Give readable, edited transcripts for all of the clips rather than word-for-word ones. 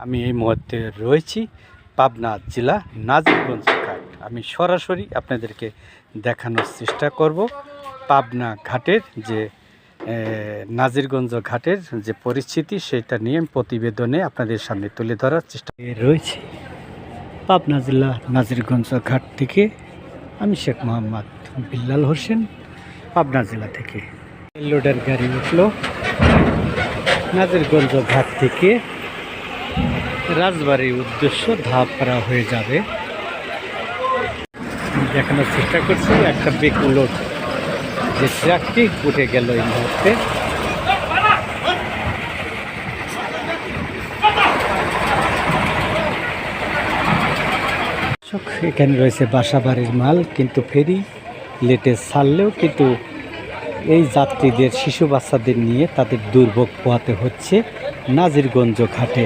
আমি এই মুহূর্তে রয়েছি পাবনা জেলা নাজিরগঞ্জ ঘাট। আমি সরাসরি আপনাদেরকে দেখানোর চেষ্টা করব পাবনা ঘাটের যে নাজিরগঞ্জ ঘাটের যে পরিস্থিতি সেটা নিয়ে প্রতিবেদনে আপনাদের সামনে তুলে ধরার চেষ্টা রয়েছে। পাবনা জেলা নাজিরগঞ্জ ঘাট থেকে আমি শেখ মোহাম্মদ বিল্লাল হোসেন, পাবনা জেলা থেকে। লোডার গাড়ি উঠলো নাজিরগঞ্জ ঘাট থেকে রাজবাড়ির উদ্দেশ্য ধাপড়া হয়ে যাবে। দেখানোর চেষ্টা করছি একটা বেকুলোড যে ট্রাকটি উঠে গেল এই মুহূর্তে। এখানে রয়েছে বাসাবাড়ির মাল, কিন্তু ফেরি লেটে ছাড়লেও কিন্তু এই যাত্রীদের শিশু বাচ্চাদের নিয়ে তাদের দুর্ভোগ পোহাতে হচ্ছে নাজিরগঞ্জ ঘাটে।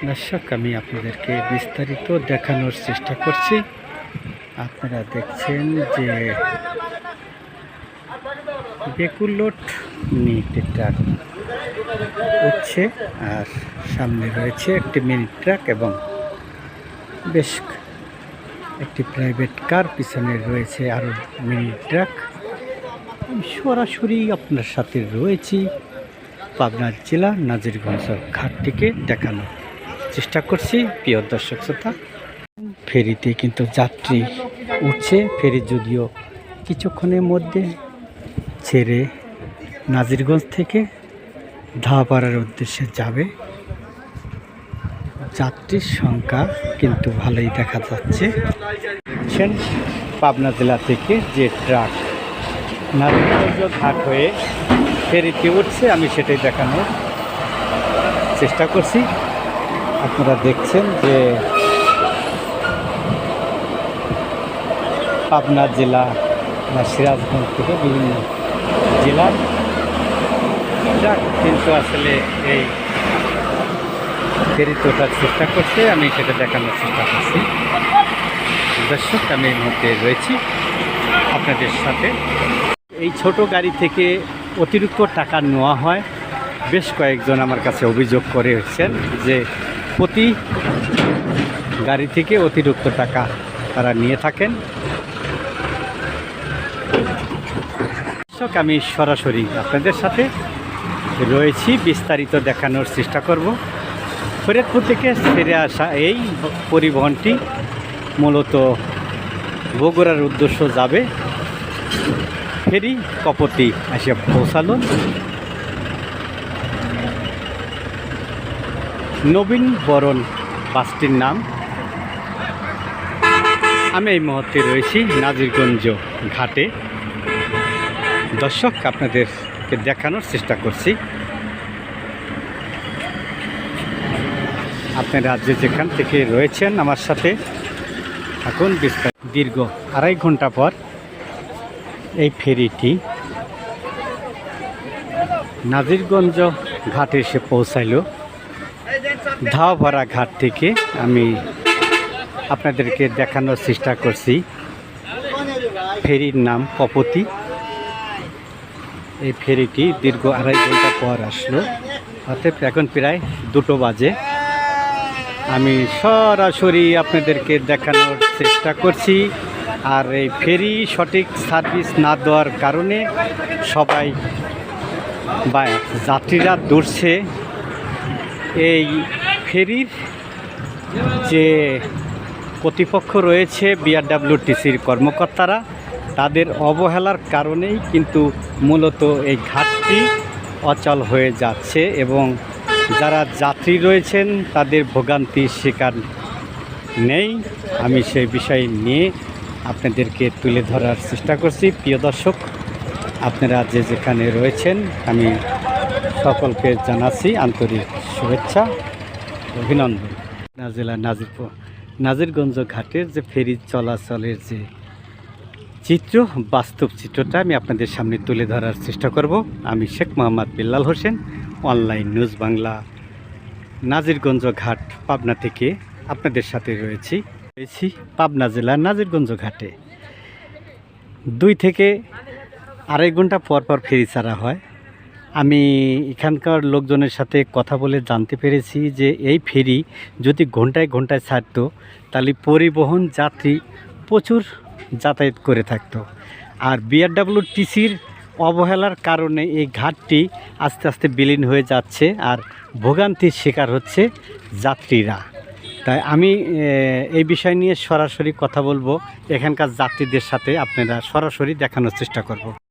দর্শক, আমি আপনাদেরকে বিস্তারিত দেখানোর চেষ্টা করছি। আপনারা দেখছেন যে বেকুলোট নিয়ে ট্রাক উঠছে, আর সামনে রয়েছে একটি মিনি ট্রাক এবং বেশ একটি প্রাইভেট কার, পিছনে রয়েছে আরও মিনি ট্রাক। আমি সরাসরি আপনার সাথে রয়েছি পাবনা জেলা নাজিরগঞ্জ ঘাট থেকে দেখানোর চেষ্টা করছি। প্রিয় দর্শক শ্রোতা, ফেরিতে কিন্তু যাত্রী উঠছে। ফেরি যদিও কিছুক্ষণের মধ্যে ছেড়ে নাজিরগঞ্জ থেকে ধাপাড়ার উদ্দেশ্যে যাবে। যাত্রীর সংখ্যা কিন্তু ভালোই দেখা যাচ্ছে। পাবনা জেলা থেকে যে ট্রাক নাজিরগঞ্জ ঘাট হয়ে ফেরিতে উঠছে, আমি সেটাই দেখানোর চেষ্টা করছি। আপনারা দেখছেন যে পাবনা জেলা বা সিরাজগঞ্জ থেকে বিভিন্ন জেলার ট্রাক কিন্তু আসলে এই ফেরিতে ওঠার চেষ্টা করছে, আমি সেটা দেখানোর চেষ্টা করছি। দর্শক, আমি এই মুহূর্তে রয়েছি আপনাদের সাথে। এই ছোট গাড়ি থেকে অতিরিক্ত টাকা নেওয়া হয়। বেশ কয়েকজন আমার কাছে অভিযোগ করেছেন যে প্রতি গাড়ি থেকে অতিরিক্ত টাকা তারা নিয়ে থাকেন। দর্শক, আমি সরাসরি আপনাদের সাথে রয়েছি, বিস্তারিত দেখানোর চেষ্টা করব। ফরিদপুর থেকে ছেড়ে আসা এই পরিবহনটি মূলত বগুড়ার উদ্দেশ্য যাবে। ফেরি কপতি এসে পৌঁছালো। নবীন বরণ বাসটির নাম। আমি এই মুহূর্তে রয়েছি নাজিরগঞ্জ ঘাটে। দর্শক, আপনাদেরকে দেখানোর চেষ্টা করছি। আপনারা যে যেখান থেকে রয়েছেন আমার সাথে এখন দীর্ঘ 2.5 ঘন্টা পর এই ফেরিটি নাজিরগঞ্জ ঘাটে এসে পৌঁছাইল। ধাওপাড়া ঘাট থেকে আমি আপনাদেরকে দেখানোর চেষ্টা করছি। ফেরির নাম কপতি। এই ফেরিটি দীর্ঘ 2.5 ঘন্টা পর আসলো, অর্থাৎ এখন প্রায় 2টো বাজে। আমি সরাসরি আপনাদেরকে দেখানোর চেষ্টা করছি। আর এই ফেরি সঠিক সার্ভিস না দেওয়ার কারণে সবাই বা যাত্রীরা দৌড়ছে। এই ফেরির যে কর্তৃপক্ষ রয়েছে বিআরডব্লিউটিসির কর্মকর্তারা, তাদের অবহেলার কারণেই কিন্তু মূলত এই ঘাটটি অচল হয়ে যাচ্ছে এবং যারা যাত্রী রয়েছেন তাদের ভোগান্তির শিকার নেই। আমি সেই বিষয় নিয়ে আপনাদেরকে তুলে ধরার চেষ্টা করছি। প্রিয় দর্শক, আপনারা যে যেখানে রয়েছেন আমি সকলকে জানাচ্ছি আন্তরিক শুভেচ্ছা, অভিনন্দন। জেলা নাজিরগঞ্জ ঘাটের যে ফেরি চলাচলের যে চিত্র, বাস্তব চিত্রটা আমি আপনাদের সামনে তুলে ধরার চেষ্টা করব। আমি শেখ মোহাম্মদ বিল্লাল হোসেন, অনলাইন নিউজ বাংলা, নাজিরগঞ্জ ঘাট পাবনা থেকে আপনাদের সাথে রয়েছি পাবনা জেলার নাজিরগঞ্জ ঘাটে। 2 থেকে 2.5 ঘন্টা পর পর ফেরি ছাড়া হয়। আমি এখানকার লোকজনের সাথে কথা বলে জানতে পেরেছি যে এই ফেরি যদি ঘন্টায় ঘন্টায় ছাড়তো তাহলে পরিবহন যাত্রী প্রচুর যাতায়াত করে থাকতো। আর বিআরডব্লিউটিসির অবহেলার কারণে এই ঘাটটি আস্তে আস্তে বিলীন হয়ে যাচ্ছে আর ভোগান্তির শিকার হচ্ছে যাত্রীরা। তাই আমি এই বিষয় নিয়ে সরাসরি কথা বলবো, এখানকার যাত্রীদের সাথে আপনারা সরাসরি দেখানোর চেষ্টা করব।